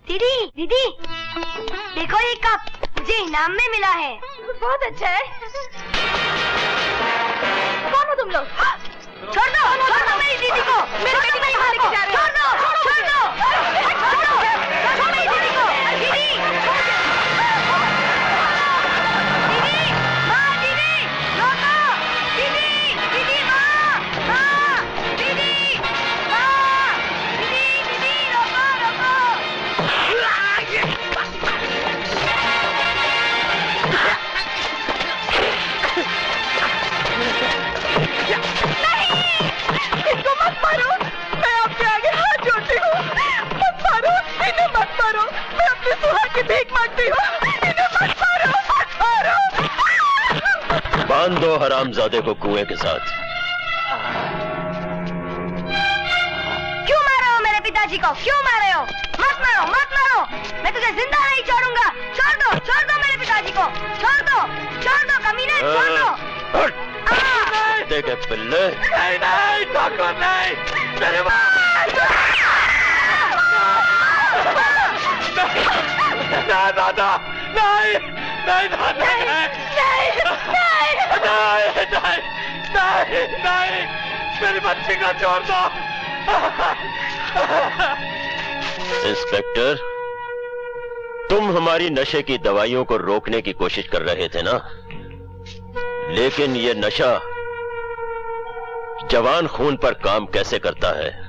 दीदी दीदी देखो ये कप मुझे इनाम में मिला है। बहुत अच्छा है। कौन हो तुम लोग? छोड़ दो मेरी दीदी को। मेरे बेटी को कहाँ लेके जा रहे हो? छोड़ दो मेरी दीदी को। दीदी माँ, दीदी रोको। दीदी माँ, दीदी रोको। इसको मत मारो, मैं आपके आगे हाथ जोड़ती हूँ। मत मारो, इन्हें मत मारो। मैं अपने सुहाग की भीख मांगती हूँ। इन्हें मत मारो, मत मारो। बांध दो हरामजादे को कुएं के साथ। क्यों मार रहे हो मेरे पिताजी को? क्यों मार रहे हो? मत मारो, मत मारो। मैं तुझे जिंदा नहीं छोड़ूंगा। छोड़ दो मेरे पिताजी को। छोड़ दो कमीने, छोड़ दो। देखे पिल्ले। नहीं ठाकुर नहीं, मेरे दादा नहीं मेरी बच्ची का छोड़ दो। इंस्पेक्टर, तुम हमारी नशे की दवाइयों को रोकने की कोशिश कर रहे थे ना, लेकिन ये नशा जवान खून पर काम कैसे करता है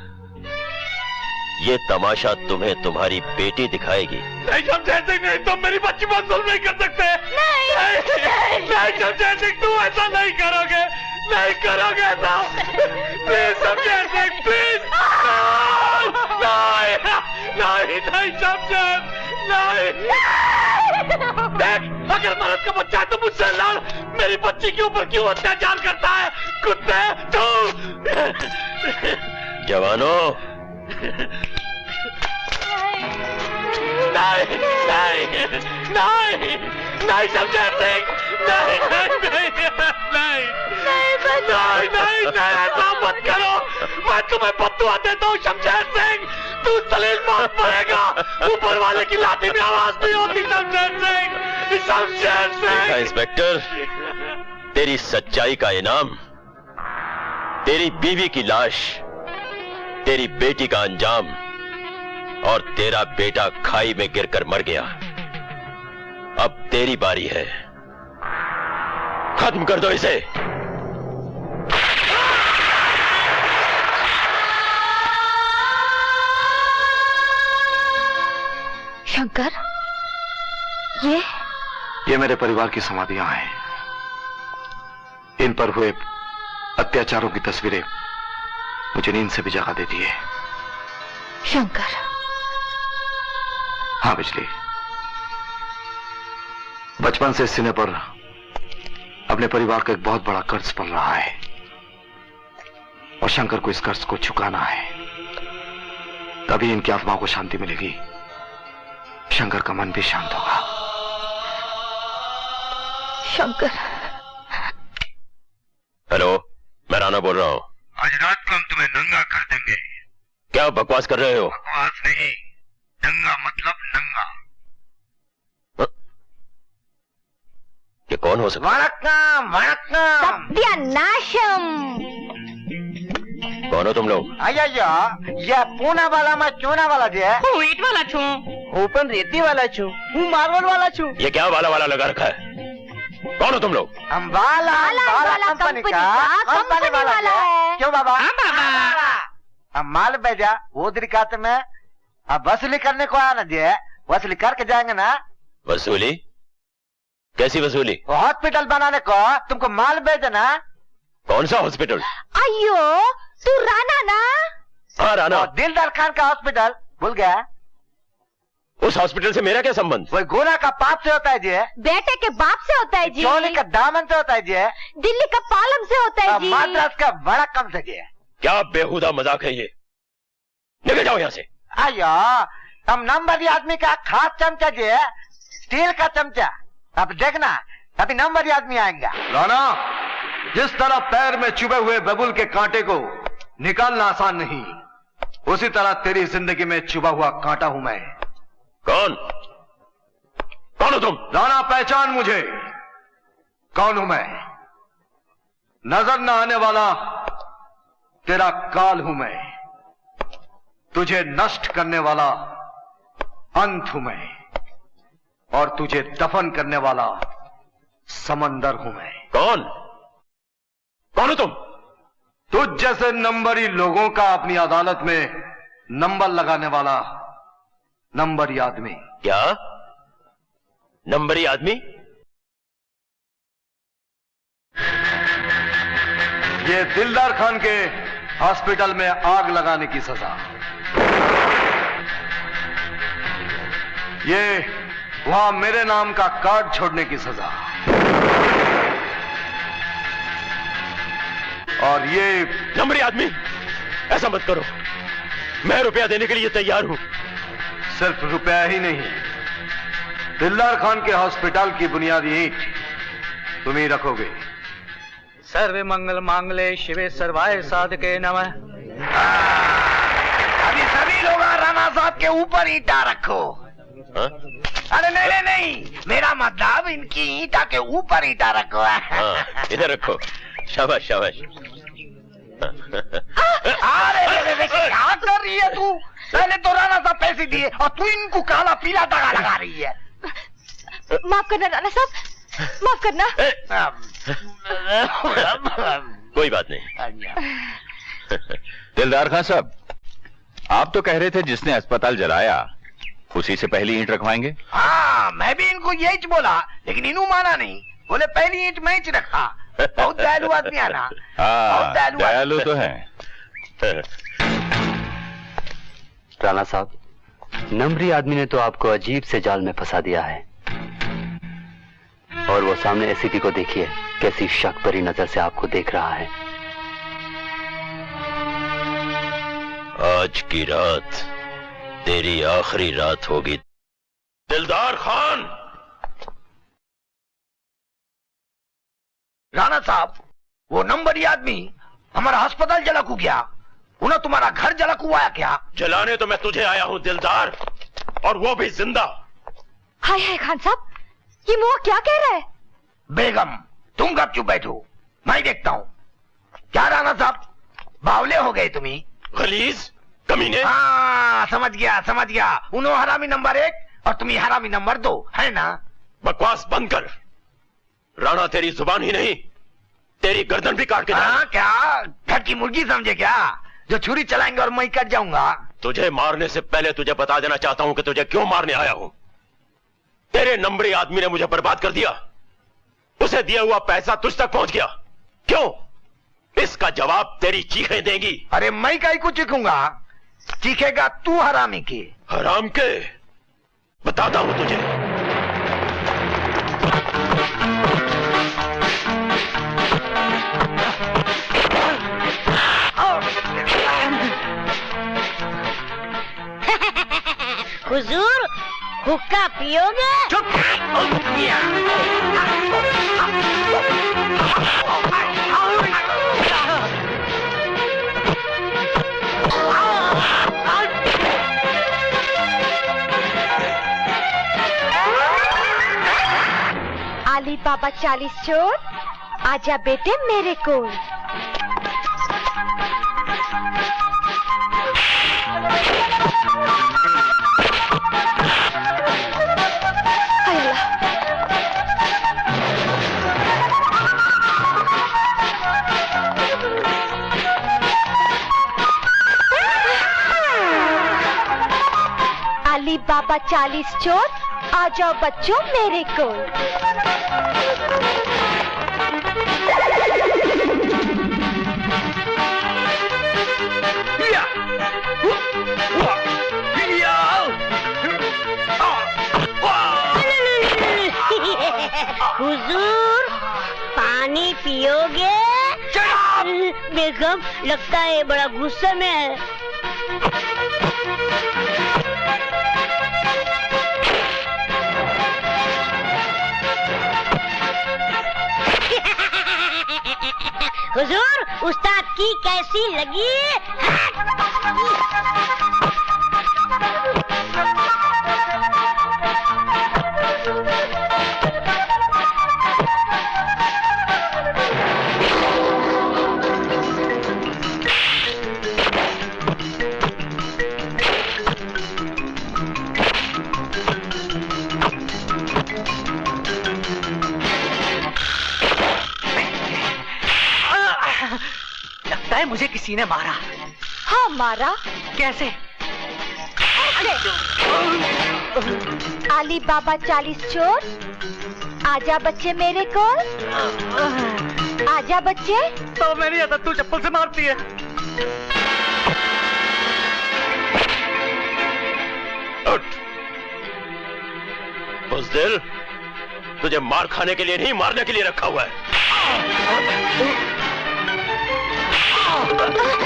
ये तमाशा तुम्हें तुम्हारी बेटी दिखाएगी। नहीं शमशेर सिंह, नहीं, तुम मेरी बच्ची पर जुल्म नहीं कर सकते। नहीं शमशेर सिंह, तुम ऐसा नहीं करोगे ऐसा। Please Shamsher Singh, please. नहीं शमशेर, नहीं। देख, अगर मर्द का बच्चा है तो मुझसे लड़। मेरी बच्ची के ऊपर क्यों अत्याचार करता है कुत्ते तू? जवानों, नहीं शमशेर सिंह, नहीं, ऐसा मत करो। मैं तुम्हें बद्दुआ देता हूँ शमशेर सिंह, तू सलील मौत मरेगा। ऊपर वाले की लाठी में आवाज नहीं होती शमशेर सिंह। देखा इंस्पेक्टर, तेरी सच्चाई का इनाम तेरी बीवी की लाश, तेरी बेटी का अंजाम और तेरा बेटा खाई में गिरकर मर गया। अब तेरी बारी है, खत्म कर दो इसे। शंकर, ये मेरे परिवार की समाधियां हैं। इन पर हुए अत्याचारों की तस्वीरें मुझे नींद से भी जगा देती है। शंकर। हाँ बिजली, बचपन से इस सीने पर अपने परिवार का एक बहुत बड़ा कर्ज पड़ रहा है और शंकर को इस कर्ज को चुकाना है। तभी इनकी आत्माओं को शांति मिलेगी, शंकर का मन भी शांत होगा। शंकर। हेलो, मैं राणा बोल रहा हूँ। आज रात को हम तुम्हें नंगा कर देंगे। क्या बकवास कर रहे हो? बकवास नहीं, नंगा मतलब नंगा। ये कौन हो सकता? वणक्कम वणक्कम। सत्यानाशम। कौन हो तुम लोग? अయ్యో, ये पूना वाला मैं चूना वाला जे। હું ઈટ વાલા છું, હું પણ રેતી वाला છું, હું मार्बल वाला છું। ये क्या वाला वाला लगा रखा है? कौन हो तुम लोग? हम वाला कंपनी का कंपनी वाला है। क्यों बाबा? हाँ बाबा। हम माल भेजा उधर खाते में, अब वसूली करने को आया ना जे, वसूली करके जाएंगे ना। वसूली? कैसी वसूली? हॉस्पिटल बनाने को तुमको माल भेजना। कौन सा हॉस्पिटल? अयो, तू राणा ना? हाँ राणा। दिलदार खान का हॉस्पिटल भूल गया? उस हॉस्पिटल से मेरा क्या संबंध? वही गुना का पाप से होता है जी, बेटे के बाप से होता है जी, चोली का दामन से होता है जी, दिल्ली का पालम से होता है जी, माद्रास का बड़ा कम से जी। क्या बेहुदा मजाक है ये? निकल जाओ यहाँ से। अयो, हम नंबरी आदमी का खास चमचा जी, स्टील का चमचा। अब देखना, अभी नंबरी आदमी आएंगे। राणा, जिस तरह पैर में चुभे हुए बबुल के कांटे को निकालना आसान नहीं, उसी तरह तेरी जिंदगी में चुभा हुआ कांटा हूं मैं। कौन कौन हो तुम? राणा, पहचान मुझे। कौन हूं मैं? नजर न आने वाला तेरा काल हूं मैं। तुझे नष्ट करने वाला अंत हूं मैं, और तुझे दफन करने वाला समंदर हूं मैं। कौन कौन हो तुम? तुझ जैसे नंबरी लोगों का अपनी अदालत में नंबर लगाने वाला नंबरी आदमी। क्या नंबरी आदमी? ये दिलदार खान के हॉस्पिटल में आग लगाने की सजा, ये वहां मेरे नाम का कार्ड छोड़ने की सजा, और ये नंबरी आदमी, ऐसा मत करो। मैं रुपया देने के लिए तैयार हूं। सिर्फ रुपया ही नहीं, दिलदार खान के हॉस्पिटल की बुनियादी ईंट तुम ही रखोगे। सर्वे मंगल मांगले शिवे सर्वाय साधके नमः। अभी सभी लोग राणा साहब के ऊपर ईंटा रखो। हाँ? अरे नहीं नहीं, मेरा मतलब इनकी ईंटा के ऊपर ईंटा रखो। हाँ, इधर रखो। शाबाश शाबाश। अरे क्या कर रही है तू? पहले तो राणा साहब पैसे दिए और तू इनको काला पीला दगा लगा रही है। माफ करना राणा साहब, माफ करना। कोई बात नहीं। दिलदार खान साहब, आप तो कह रहे थे जिसने अस्पताल जलाया उसी से पहली ईंट रखवाएंगे। हाँ, मैं भी इनको यही बोला, लेकिन इन्हों माना नहीं। बोले पहली ईंट मैं ही रखा। बहुत दयालु आदमी है ना। हाँ, दयालु तो है। राणा साहब, नंबरी आदमी ने तो आपको अजीब से जाल में फंसा दिया है, और वो सामने एसीपी को देखिए कैसी शक भरी नजर से आपको देख रहा है। आज की रात तेरी आखिरी रात होगी दिलदार खान। राणा साहब, वो नंबरी आदमी हमारा अस्पताल जलाकू गया, उन्हें तुम्हारा घर जलाकू आया क्या? जलाने तो मैं तुझे आया हूं दिलदार, और वो भी जिंदा। हाय हाय खान साहब, ये मुआ क्या कह रहा है? बेगम, तुम गप चुप बैठो, मैं देखता हूँ। क्या राणा साहब, बावले हो गए तुम्ही? गलीज कमीने। हाँ, समझ गया। उन्होंने हरामी नंबर 1 और तुम्हें हरामी नंबर 2, है ना? बकवास बंद कर। राणा तेरी जुबान ही नहीं, तेरी गर्दन भी काट के हाँ, क्या घर की मुर्गी समझे क्या, जो छुरी चलाएंगे और मैं कट जाऊंगा? तुझे मारने से पहले तुझे बता देना चाहता हूं कि तुझे क्यों मारने आया हूं। तेरे नंबरी आदमी ने मुझे बर्बाद कर दिया, उसे दिया हुआ पैसा तुझ तक पहुंच गया। क्यों? इसका जवाब तेरी चीखें देंगी। अरे मैं काहे को चीखूंगा? चीखेगा तू हरामी के। हराम के? बताता हूं तुझे। हुजूर, हुक्का पियोगे? चुप। आली बाबा 40 चोर, आजा बेटे मेरे कोल। अली बाबा 40 चोर, आ जाओ बच्चों मेरे कोल। हुजूर, पानी पियोगे? बेगम, लगता है बड़ा गुस्से में है। हुजूर, उस्ताद की कैसी लगी? मुझे किसी ने मारा। हाँ मारा। कैसे? आली बाबा 40 चोर, आजा बच्चे मेरे को, आजा बच्चे। तो मैं नहीं आता, तू चप्पल से मारती है। बुज़दिल, तुझे मार खाने के लिए नहीं मारने के लिए रखा हुआ है।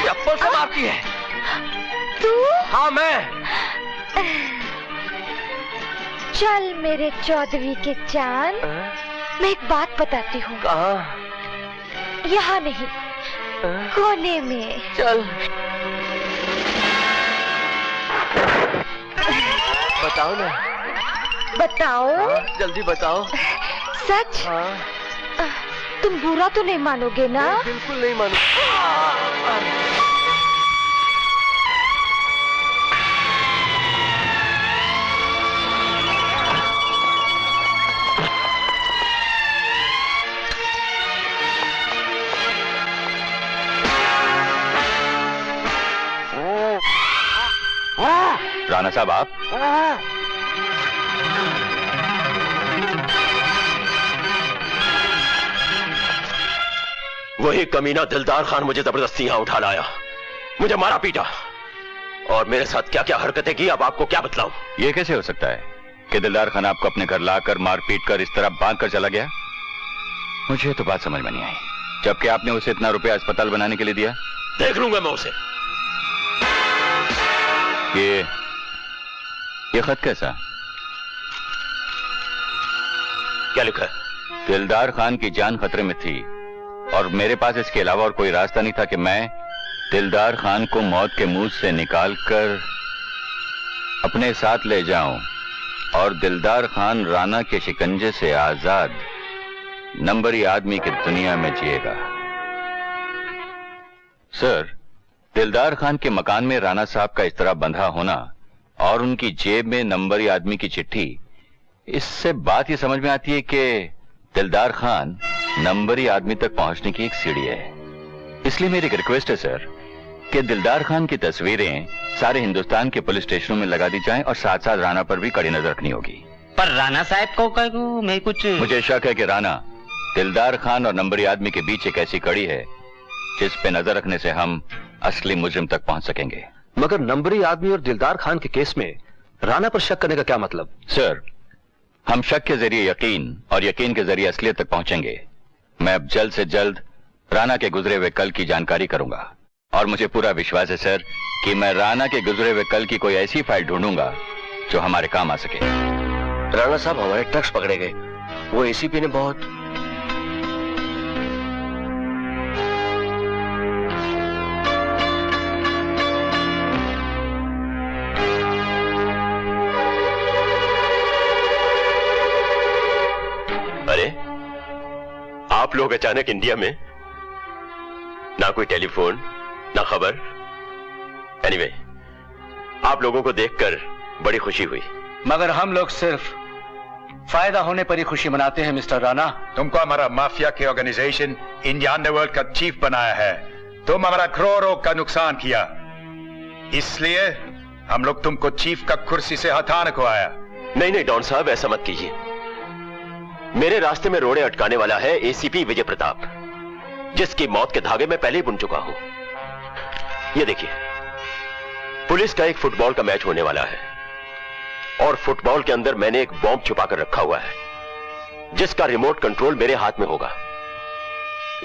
चप्पल से मारती है तू? हाँ मैं। चल मेरे चौधरी के चांद, मैं एक बात बताती हूँ। कहाँ? यहाँ नहीं, कोने में। चल। बताओ ना। बताओ। हाँ, जल्दी बताओ। सच? हाँ। तुम बुरा तो नहीं मानोगे ना? बिल्कुल नहीं मानूंगा। राणा साहब आप? वही कमीना दिलदार खान मुझे जबरदस्ती यहां उठा लाया, मुझे मारा पीटा और मेरे साथ क्या क्या हरकतें की अब आपको क्या बतलाऊं। ये कैसे हो सकता है कि दिलदार खान आपको अपने घर लाकर मार पीट कर इस तरह बांध कर चला गया? मुझे तो बात समझ में नहीं आई, जबकि आपने उसे इतना रुपया अस्पताल बनाने के लिए दिया। देख लूंगा मैं उसे। ये खत कैसा? क्या लिखा है? दिलदार खान की जान खतरे में थी और मेरे पास इसके अलावा और कोई रास्ता नहीं था कि मैं दिलदार खान को मौत के मुंह से निकालकर अपने साथ ले जाऊं और दिलदार खान राणा के शिकंजे से आजाद नंबरी आदमी की दुनिया में जिएगा। सर, दिलदार खान के मकान में राणा साहब का इस तरह बंधा होना और उनकी जेब में नंबरी आदमी की चिट्ठी, इससे बात यह समझ में आती है कि दिलदार खान नंबरी आदमी तक पहुंचने की एक सीढ़ी है। इसलिए मेरी एक रिक्वेस्ट है सर कि दिलदार खान की तस्वीरें सारे हिंदुस्तान के पुलिस स्टेशनों में लगा दी जाएं और साथ साथ राणा पर भी कड़ी नजर रखनी होगी। पर राणा साहब को मैं कुछ मुझे शक है कि राणा दिलदार खान और नंबरी आदमी के बीच एक ऐसी कड़ी है जिस पे नजर रखने से हम असली मुजरिम तक पहुंच सकेंगे। मगर नंबरी आदमी और दिलदार खान के केस में राणा पर शक करने का क्या मतलब? सर, हम शक के जरिए यकीन और यकीन के जरिए असलियत तक पहुंचेंगे। मैं अब जल्द से जल्द राणा के गुजरे हुए कल की जानकारी करूंगा और मुझे पूरा विश्वास है सर कि मैं राणा के गुजरे हुए कल की कोई ऐसी फाइल ढूंढूंगा जो हमारे काम आ सके। राणा साहब, हमारे ट्रक्स पकड़े गए। वो एसीपी ने बहुत आप लोग अचानक इंडिया में, ना कोई टेलीफोन ना खबर। एनीवे, आप लोगों को देखकर बड़ी खुशी हुई। मगर हम लोग सिर्फ फायदा होने पर ही खुशी मनाते हैं मिस्टर राणा। तुमको हमारा माफिया के ऑर्गेनाइजेशन इंडिया अंडरवर्ल्ड का चीफ बनाया है। तुम हमारा करोड़ों का नुकसान किया, इसलिए हम लोग तुमको चीफ का कुर्सी से हटाने को आया। नहीं नहीं डॉन साहब, ऐसा मत कीजिए। मेरे रास्ते में रोड़े अटकाने वाला है एसीपी विजय प्रताप, जिसकी मौत के धागे में पहले ही बुन चुका हूं। ये देखिए, पुलिस का एक फुटबॉल का मैच होने वाला है और फुटबॉल के अंदर मैंने एक बॉम्ब छुपा कर रखा हुआ है जिसका रिमोट कंट्रोल मेरे हाथ में होगा।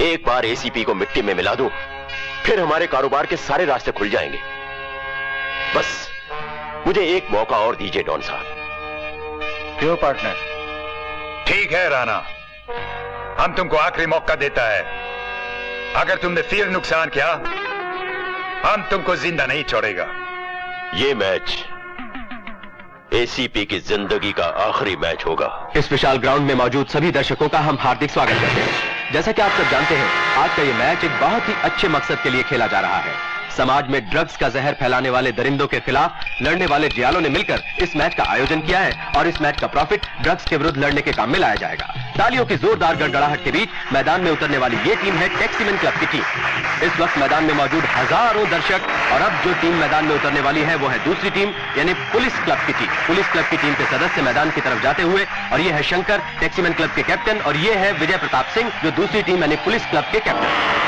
एक बार एसीपी को मिट्टी में मिला दूं, फिर हमारे कारोबार के सारे रास्ते खुल जाएंगे। बस मुझे एक मौका और दीजिए डॉन साहब। क्यों पार्टनर? ठीक है राणा, हम तुमको आखिरी मौका देता है। अगर तुमने फिर नुकसान किया, हम तुमको जिंदा नहीं छोड़ेगा। ये मैच एसीपी की जिंदगी का आखिरी मैच होगा। इस विशाल ग्राउंड में मौजूद सभी दर्शकों का हम हार्दिक स्वागत करते हैं। जैसा कि आप सब जानते हैं, आज का ये मैच एक बहुत ही अच्छे मकसद के लिए खेला जा रहा है। समाज में ड्रग्स का जहर फैलाने वाले दरिंदों के खिलाफ लड़ने वाले जियालों ने मिलकर इस मैच का आयोजन किया है और इस मैच का प्रॉफिट ड्रग्स के विरुद्ध लड़ने के काम में लाया जाएगा। तालियों की जोरदार गड़गड़ाहट के बीच मैदान में उतरने वाली ये टीम है टैक्सीमैन क्लब की टीम। इस वक्त मैदान में मौजूद हजारों दर्शक और अब जो टीम मैदान में उतरने वाली है वो है दूसरी टीम यानी पुलिस क्लब की टीम। पुलिस क्लब की टीम के सदस्य मैदान की तरफ जाते हुए और ये है शंकर टैक्सीमैन क्लब के कैप्टन और ये है विजय प्रताप सिंह जो दूसरी टीम यानी पुलिस क्लब के कैप्टन।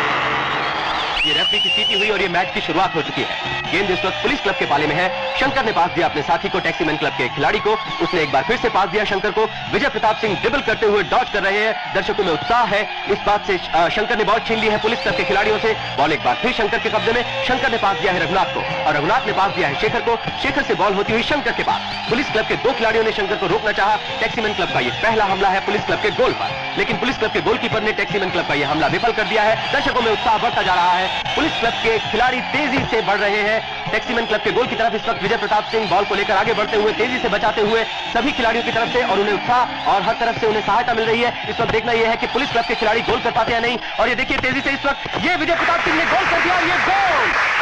ये रेफरी की सीटी हुई और ये मैच की शुरुआत हो चुकी है। गेंद इस वक्त पुलिस क्लब के पाले में है। शंकर ने पास दिया अपने साथी को टैक्सीमैन क्लब के खिलाड़ी को। उसने एक बार फिर से पास दिया शंकर को। विजय प्रताप सिंह ड्रिबल करते हुए डॉज कर रहे हैं। दर्शकों में उत्साह है इस बात से। शंकर ने बॉल छीन ली है पुलिस क्लब के खिलाड़ियों से। बॉल एक बार फिर शंकर के कब्जे में। शंकर ने पास दिया है रघुनाथ को और रघुनाथ ने पास दिया है शेखर को। शेखर से बॉल होती हुई शंकर के पास। पुलिस क्लब के दो खिलाड़ियों ने शंकर को रोकना चाहा। टैक्सीमैन क्लब का यह पहला हमला है पुलिस क्लब के गोल पर, लेकिन पुलिस क्लब के गोलकीपर ने टैक्सीमैन क्लब का यह हमला विफल कर दिया है। दर्शकों में उत्साह बढ़ता जा रहा है। पुलिस क्लब के खिलाड़ी तेजी से बढ़ रहे हैं। टैक्सीमैन क्लब के गोल की तरफ इस वक्त विजय प्रताप सिंह बॉल को लेकर आगे बढ़ते हुए तेजी से बचाते हुए सभी खिलाड़ियों की तरफ से और उन्हें उत्साह और हर तरफ से उन्हें सहायता मिल रही है। इस वक्त देखना यह है कि पुलिस क्लब के खिलाड़ी गोल कर पाते हैं नहीं। और ये देखिए तेजी से इस वक्त ये विजय प्रताप सिंह ने गोल कर दिया, ये गोल।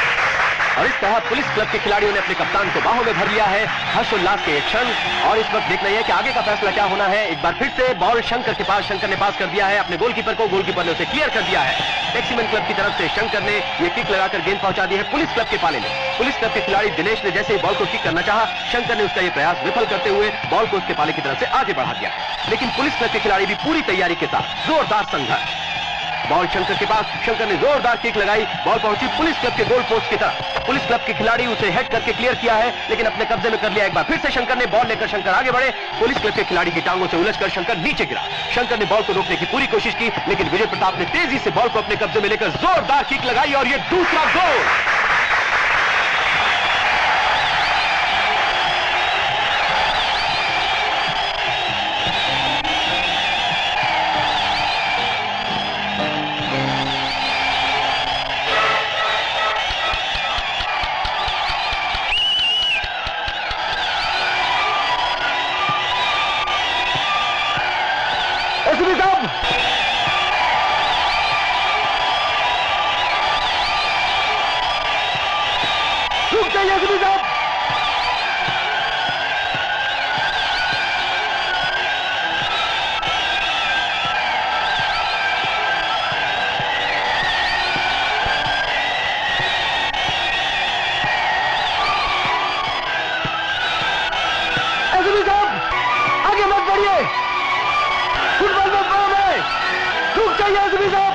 और इस तरह पुलिस क्लब के खिलाड़ियों ने अपने कप्तान को बाहों में भर लिया है। हर्षोल्लास के क्षण। और इस वक्त देखना यह कि आगे का फैसला क्या होना है। एक बार फिर से बॉल शंकर के पास। शंकर ने पास कर दिया है अपने गोलकीपर को। गोलकीपर ने उसे क्लियर कर दिया है। टैक्सीमैन क्लब की तरफ से शंकर ने यह किक लगाकर गेंद पहुंचा दी है पुलिस क्लब के पाले में। पुलिस क्लब के खिलाड़ी दिनेश ने जैसे ही बॉल को किक करना चाहा, शंकर ने उसका यह प्रयास विफल करते हुए बॉल को उसके पाले की तरफ से आगे बढ़ा दिया। लेकिन पुलिस क्लब के खिलाड़ी भी पूरी तैयारी के साथ जोरदार संघर्ष। बॉल शंकर के पास। शंकर ने जोरदार किक लगाई। बॉल पहुंची पुलिस क्लब के गोल पोस्ट की तरफ। पुलिस क्लब के खिलाड़ी उसे हेड करके क्लियर किया है लेकिन अपने कब्जे में कर लिया। एक बार फिर से शंकर ने बॉल लेकर शंकर आगे बढ़े। पुलिस क्लब के खिलाड़ी की टांगों से उलझकर शंकर नीचे गिरा। शंकर ने बॉल को रोकने की पूरी कोशिश की लेकिन विजय प्रताप ने तेजी से बॉल को अपने कब्जे में लेकर जोरदार किक लगाई और यह दूसरा गोल।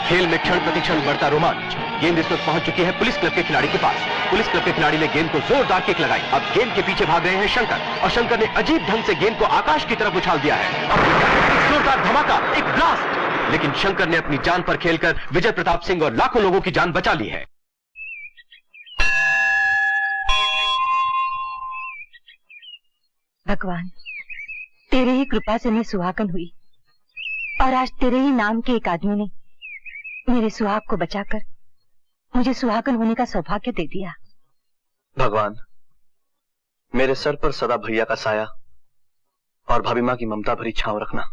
खेल में क्षण प्रतिक्षण बढ़ता रोमांच। गेंद इस वक्त पहुंच चुकी है पुलिस क्लब के खिलाड़ी के पास। पुलिस क्लब के खिलाड़ी ने गेंद को जोरदार किक लगाई। अब गेंद के पीछे भाग रहे हैं शंकर और शंकर ने अजीब ढंग से गेंद को आकाश की तरफ उछाल दिया है। अब एक जोरदार धमाका, एक ब्लास्ट। लेकिन शंकर ने अपनी जान पर खेलकर विजय प्रताप सिंह और लाखों लोगों की जान बचा ली है। भगवान, तेरे ही कृपा से मैं सुहागन हुई और आज तेरे ही नाम के एक आदमी ने मेरे सुहाग को बचाकर मुझे सुहागन होने का सौभाग्य दे दिया। भगवान, मेरे सर पर सदा भैया का साया और भाभी माँ की ममता भरी छांव रखना।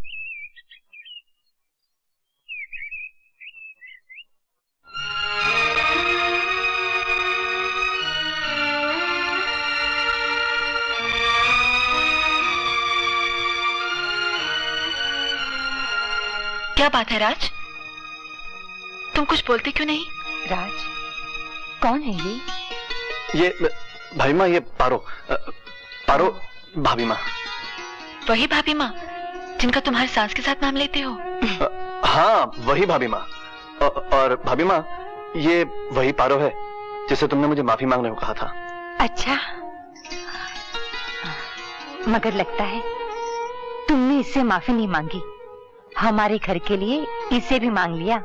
क्या बात है राज, तुम कुछ बोलते क्यों नहीं? राज, कौन है ये भाभी माँ, ये पारो भाभी माँ। वही भाभी माँ जिनका तुम्हारे सास के साथ नाम लेते हो? हाँ, वही भाभी माँ। और भाभी माँ, ये वही पारो है जिसे तुमने मुझे माफी मांगने को कहा था। अच्छा, मगर लगता है तुमने इससे माफी नहीं मांगी, हमारे घर के लिए इसे भी मांग लिया।